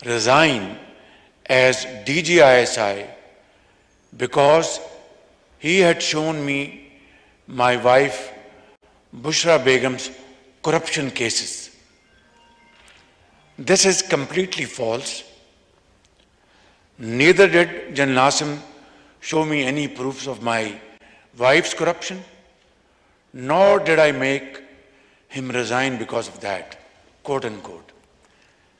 resign as DGISI because he had shown me my wife Bushra Begum's corruption cases. This is completely false. Neither did General Asim show me any proofs of my wife's corruption, nor did I make him resign because of that, quote unquote.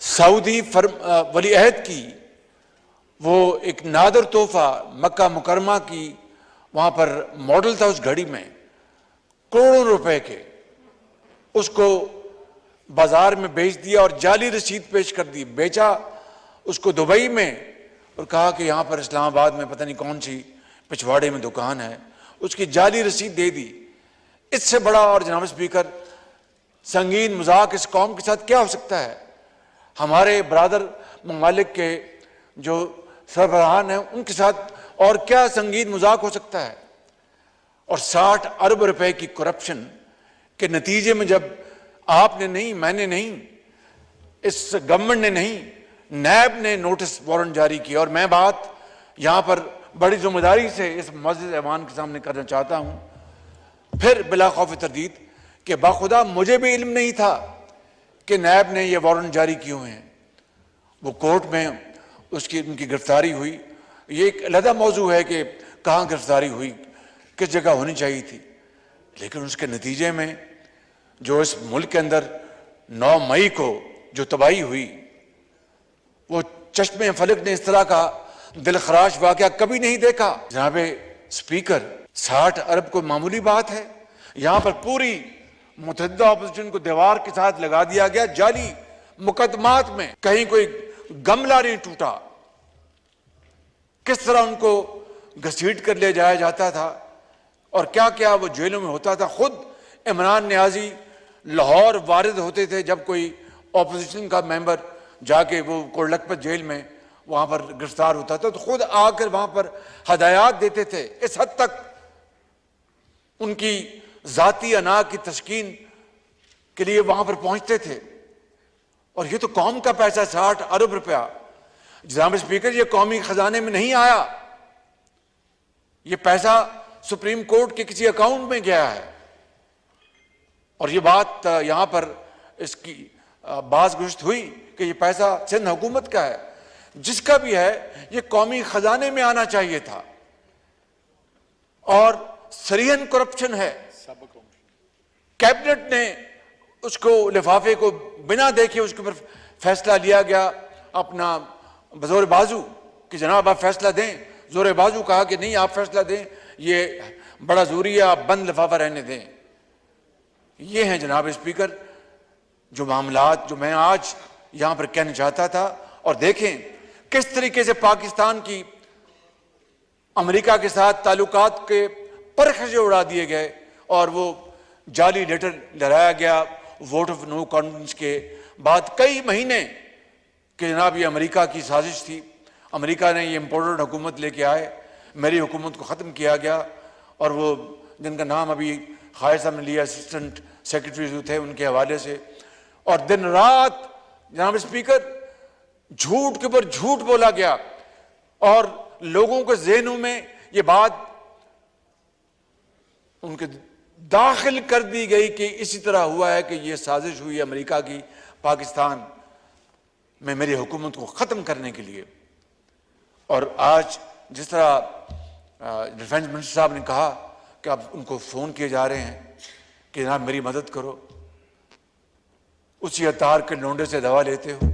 سعودی ولی عہد کی وہ ایک نادر تحفہ مکہ مکرمہ کی وہاں پر model تھا اس گھڑی میں کروڑوں روپے کے، اس کو بازار میں بیچ دیا اور جعلی رسید پیش کر دی، بیچا اس کو دبئی میں اور کہا کہ یہاں پر اسلام آباد میں پتہ نہیں کون سی پچھواڑے میں دکان ہے، اس کی جعلی رسید دے دی۔ اس سے بڑا اور جناب اسپیکر سنگین مذاق اس قوم کے ساتھ کیا ہو سکتا ہے؟ ہمارے برادر ممالک کے جو سربراہان ہیں ان کے ساتھ اور کیا سنگین مذاق ہو سکتا ہے؟ اور 60 ارب روپے کی کرپشن کے نتیجے میں جب آپ نے نہیں، میں نے نہیں، اس گورنمنٹ نے نہیں، نیب نے نوٹس وارنٹ جاری کیا، اور میں بات یہاں پر بڑی ذمہ داری سے اس معزز ایوان کے سامنے کرنا چاہتا ہوں، پھر بلا خوف تردید کہ باخدا مجھے بھی علم نہیں تھا کہ نیب نے یہ وارنٹ جاری کیے ہوئے ہیں۔ وہ کورٹ میں ان کی گرفتاری ہوئی، یہ ایک علیحدہ موضوع ہے کہ کہاں گرفتاری ہوئی، کس جگہ ہونی چاہیے تھی، لیکن اس کے نتیجے میں جو اس ملک کے اندر 9 مئی کو جو تباہی ہوئی، وہ چشمے فلک نے اس طرح کا دلخراش واقعہ کبھی نہیں دیکھا۔ جناب اسپیکر، 60 ارب کو معمولی بات ہے؟ یہاں پر پوری متحدہ اپوزیشن کو دیوار کے ساتھ لگا دیا گیا، جعلی مقدمات میں کہیں کوئی گملہ نہیں ٹوٹا، کس طرح ان کو گھسیٹ کر لے جایا جاتا تھا اور کیا کیا وہ جیلوں میں ہوتا تھا۔ خود عمران نیازی لاہور وارد ہوتے تھے جب کوئی اپوزیشن کا ممبر جا کے وہ کوڑلکھپت جیل میں وہاں پر گرفتار ہوتا تھا تو خود آ کر وہاں پر ہدایات دیتے تھے۔ اس حد تک ان کی ذاتی انا کی تسکین کے لیے وہاں پر پہنچتے تھے، اور یہ تو قوم کا پیسہ 60 ارب روپیہ۔ جناب اسپیکر، یہ قومی خزانے میں نہیں آیا، یہ پیسہ سپریم کورٹ کے کسی اکاؤنٹ میں گیا ہے، اور یہ بات یہاں پر اس کی باز گشت ہوئی کہ یہ پیسہ سندھ حکومت کا ہے، جس کا بھی ہے یہ قومی خزانے میں آنا چاہیے تھا، اور سریحن کرپشن ہے۔ کیبنٹ نے اس کو لفافے کو بنا دیکھے اس کے اوپر فیصلہ لیا گیا اپنا بزور بازو کہ جناب آپ فیصلہ دیں، زور بازو کہا کہ نہیں آپ فیصلہ دیں، یہ بڑا ضروری ہے، آپ بند لفافہ رہنے دیں۔ یہ ہیں جناب اسپیکر جو معاملات جو میں آج یہاں پر کہنا چاہتا تھا، اور دیکھیں کس طریقے سے پاکستان کی امریکہ کے ساتھ تعلقات کے پرخاشے اڑا دیے گئے، اور وہ جعلی لیٹر لہرایا گیا ووٹ آف نو کانفیڈنس کے بعد کئی مہینے کہ جناب یہ امریکہ کی سازش تھی، امریکہ نے یہ امپورٹڈ حکومت لے کے آئے، میری حکومت کو ختم کیا گیا، اور وہ جن کا نام ابھی خواجہ صاحب نے لیا اسسٹنٹ سیکرٹری جو تھے ان کے حوالے سے، اور دن رات جناب اسپیکر جھوٹ کے اوپر جھوٹ بولا گیا، اور لوگوں کے ذہنوں میں یہ بات ان کے داخل کر دی گئی کہ اسی طرح ہوا ہے کہ یہ سازش ہوئی امریکہ کی پاکستان میں میری حکومت کو ختم کرنے کے لیے۔ اور آج جس طرح ڈیفنس منسٹر صاحب نے کہا کہ اب ان کو فون کیے جا رہے ہیں کہ جناب میری مدد کرو، اسی اطہار کے لونڈے سے دوا لیتے ہو۔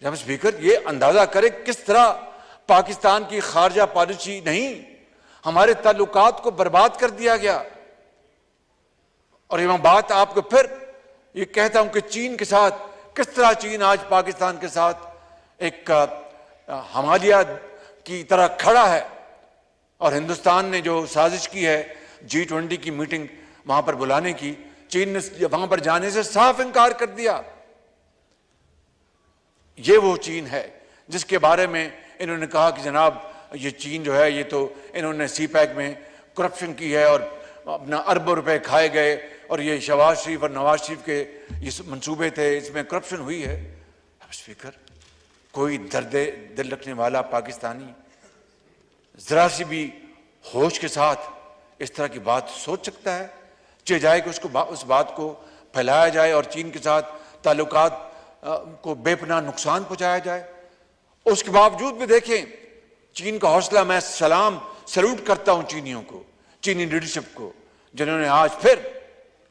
جناب اسپیکر، یہ اندازہ کرے کس طرح پاکستان کی خارجہ پالیسی نہیں، ہمارے تعلقات کو برباد کر دیا گیا۔ اور یہ میں بات آپ کو پھر یہ کہتا ہوں کہ چین کے ساتھ کس طرح چین آج پاکستان کے ساتھ ایک ہمالیہ کی طرح کھڑا ہے، اور ہندوستان نے جو سازش کی ہے G20 کی میٹنگ وہاں پر بلانے کی، چین نے وہاں پر جانے سے صاف انکار کر دیا۔ یہ وہ چین ہے جس کے بارے میں انہوں نے کہا کہ جناب یہ چین جو ہے یہ تو انہوں نے سی پیک میں کرپشن کی ہے اور اپنا اربوں روپے کھائے گئے، اور یہ شہباز شریف اور نواز شریف کے یہ منصوبے تھے، اس میں کرپشن ہوئی ہے۔ اسپیکر، کوئی درد دل رکھنے والا پاکستانی ذرا سی بھی ہوش کے ساتھ اس طرح کی بات سوچ سکتا ہے؟ چاہے جائے کہ اس بات کو پھیلایا جائے اور چین کے ساتھ تعلقات کو بے پناہ نقصان پہنچایا جائے۔ اس کے باوجود بھی دیکھیں چین کا حوصلہ، میں سلوٹ کرتا ہوں چینیوں کو، چینی لیڈرشپ کو، جنہوں نے آج پھر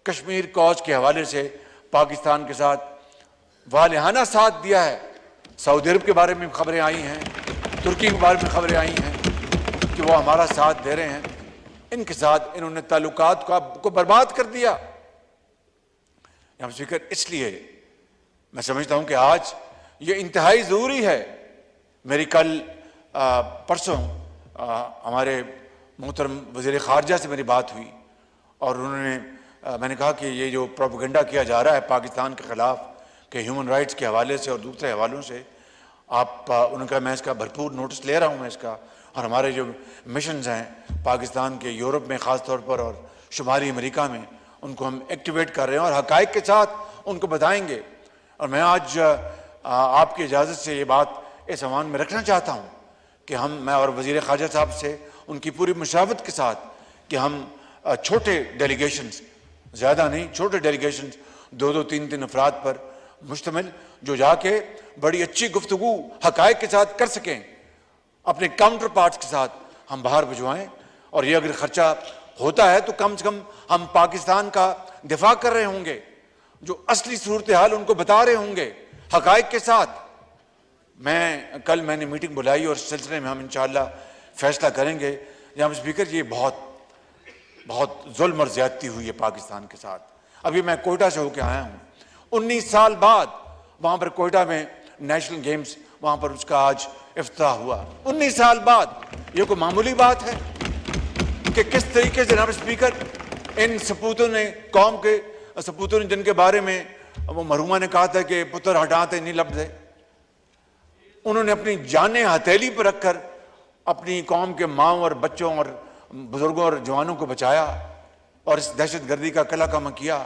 کشمیر کاز کے حوالے سے پاکستان کے ساتھ والہانہ ساتھ دیا ہے. سعودی عرب کے بارے میں خبریں آئی ہیں, ترکی کے بارے میں خبریں آئی ہیں کہ وہ ہمارا ساتھ دے رہے ہیں. ان کے ساتھ انہوں نے تعلقات کو برباد کر دیا. جناب اسپیکر, اس لیے میں سمجھتا ہوں کہ آج یہ انتہائی ضروری ہے. میری کل پرسوں ہمارے محترم وزیر خارجہ سے میری بات ہوئی, اور انہوں نے میں نے کہا کہ یہ جو پروپیگنڈا کیا جا رہا ہے پاکستان کے خلاف کہ ہیومن رائٹس کے حوالے سے اور دوسرے حوالوں سے, انہوں نے کہا میں اس کا بھرپور نوٹس لے رہا ہوں میں اس کا, اور ہمارے جو مشنز ہیں پاکستان کے یورپ میں خاص طور پر اور شمالی امریکہ میں, ان کو ہم ایکٹیویٹ کر رہے ہیں اور حقائق کے ساتھ ان کو بتائیں گے. اور میں آج آپ کی اجازت سے یہ بات اس عنوان میں رکھنا چاہتا ہوں کہ میں اور وزیر خارجہ صاحب سے ان کی پوری مشاورت کے ساتھ کہ ہم چھوٹے ڈیلیگیشنز, زیادہ نہیں, چھوٹے ڈیلیگیشنز 2-3 افراد پر مشتمل, جو جا کے بڑی اچھی گفتگو حقائق کے ساتھ کر سکیں, اپنے کاؤنٹر پارٹس کے ساتھ ہم باہر بھجوائیں. اور یہ اگر خرچہ ہوتا ہے تو کم سے کم ہم پاکستان کا دفاع کر رہے ہوں گے, جو اصلی صورتحال ان کو بتا رہے ہوں گے حقائق کے ساتھ. کل میں نے میٹنگ بلائی اور اس سلسلے میں ہم انشاءاللہ فیصلہ کریں گے. جناب اسپیکر, یہ بہت ظلم اور زیادتی ہوئی ہے پاکستان کے ساتھ. ابھی میں کوئٹہ سے ہو کے آیا ہوں, 19 سال بعد وہاں پر کوئٹہ میں نیشنل گیمز, وہاں پر اس کا آج افتتاح ہوا. 19 سال بعد. یہ کوئی معمولی بات ہے کہ کس طریقے سے جناب اسپیکر ان سپوتوں نے, قوم کے سپوتوں نے, جن کے بارے میں وہ مرحومہ نے کہا تھا کہ پتر ہٹاتے نہیں لب دے, انہوں نے اپنی جانیں ہتھیلی پر رکھ کر اپنی قوم کے ماؤں اور بچوں اور بزرگوں اور جوانوں کو بچایا اور اس دہشت گردی کا قلع کم کیا.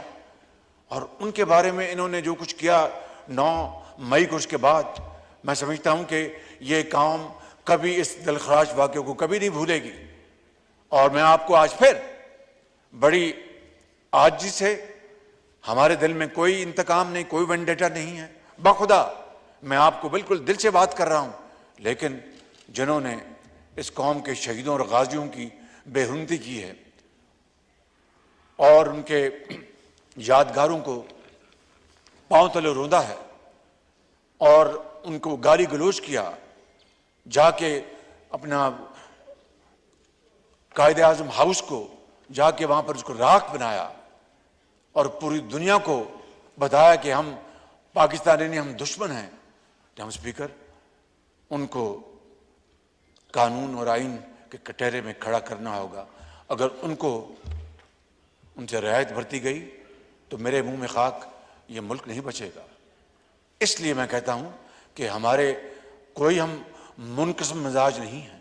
اور ان کے بارے میں انہوں نے جو کچھ کیا 9 مئی کو, اس کے بعد میں سمجھتا ہوں کہ یہ قوم کبھی اس دلخراش واقعے کو کبھی نہیں بھولے گی. اور میں آپ کو آج پھر بڑی عاجزی سے, ہمارے دل میں کوئی انتقام نہیں, کوئی وینڈیٹا نہیں ہے, بخدا میں آپ کو بالکل دل سے بات کر رہا ہوں, لیکن جنہوں نے اس قوم کے شہیدوں اور غازیوں کی بے حرمتی کی ہے اور ان کے یادگاروں کو پاؤں تلے روندا ہے اور ان کو گالی گلوچ کیا, جا کے اپنا قائد اعظم ہاؤس کو جا کے وہاں پر اس کو راکھ بنایا اور پوری دنیا کو بتایا کہ ہم پاکستانی نہیں, ہم دشمن ہیں. جناب اسپیکر, ان کو قانون اور آئین کے کٹہرے میں کھڑا کرنا ہوگا. اگر ان سے رعایت برتی گئی تو میرے منہ میں خاک, یہ ملک نہیں بچے گا. اس لیے میں کہتا ہوں کہ ہمارے کوئی ہم منقسم مزاج نہیں ہیں,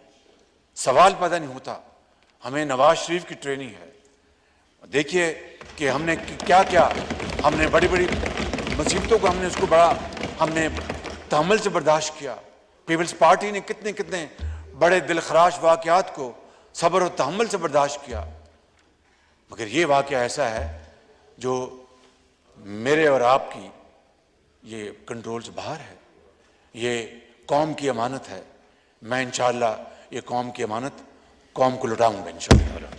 سوال پیدا نہیں ہوتا. ہمیں نواز شریف کی ٹریننگ ہے. دیکھیے کہ ہم نے کیا کیا, ہم نے بڑی بڑی مصیبتوں کو ہم نے تحمل سے برداشت کیا. پیپلز پارٹی نے کتنے بڑے دلخراش واقعات کو صبر و تحمل سے برداشت کیا, مگر یہ واقعہ ایسا ہے جو میرے اور آپ کی یہ کنٹرول سے باہر ہے. یہ قوم کی امانت ہے. میں انشاءاللہ یہ قوم کی امانت قوم کو لوٹاؤں گا انشاءاللہ.